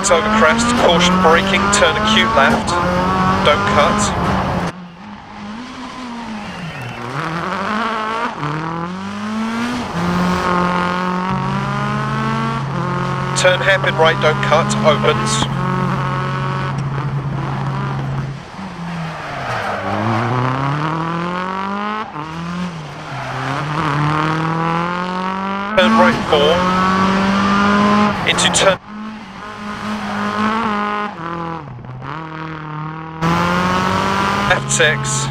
6 over crest, caution braking, turn acute left, don't cut. Turn hairpin right, don't cut, opens. Turn right 4, into turn. Left 6.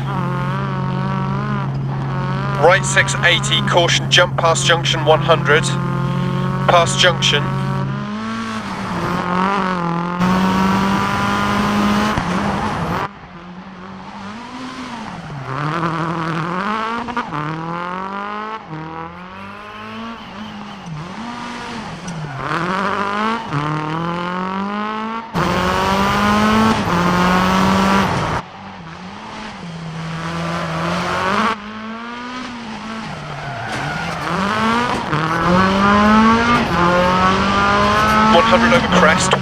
Right 680, caution jump past junction 100. Past junction. Over crest,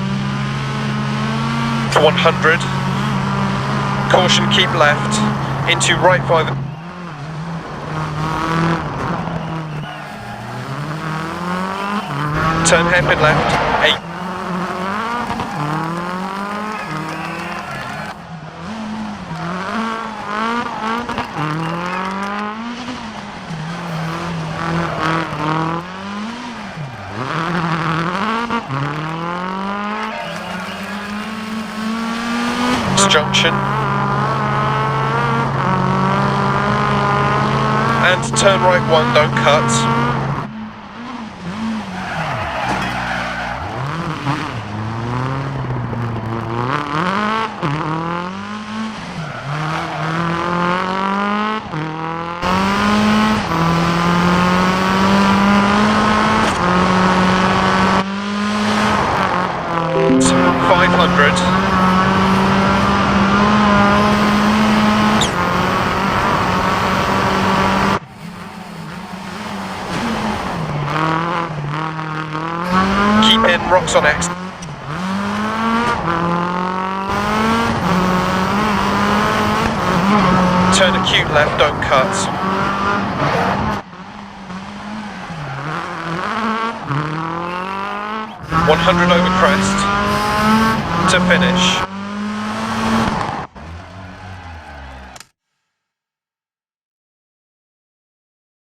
100, caution keep left, into right 5, turn hairpin left, 8, junction, and turn right 1, don't cut. So 500. Keep in, rocks on X. Turn acute left, don't cut. 100 over crest to finish.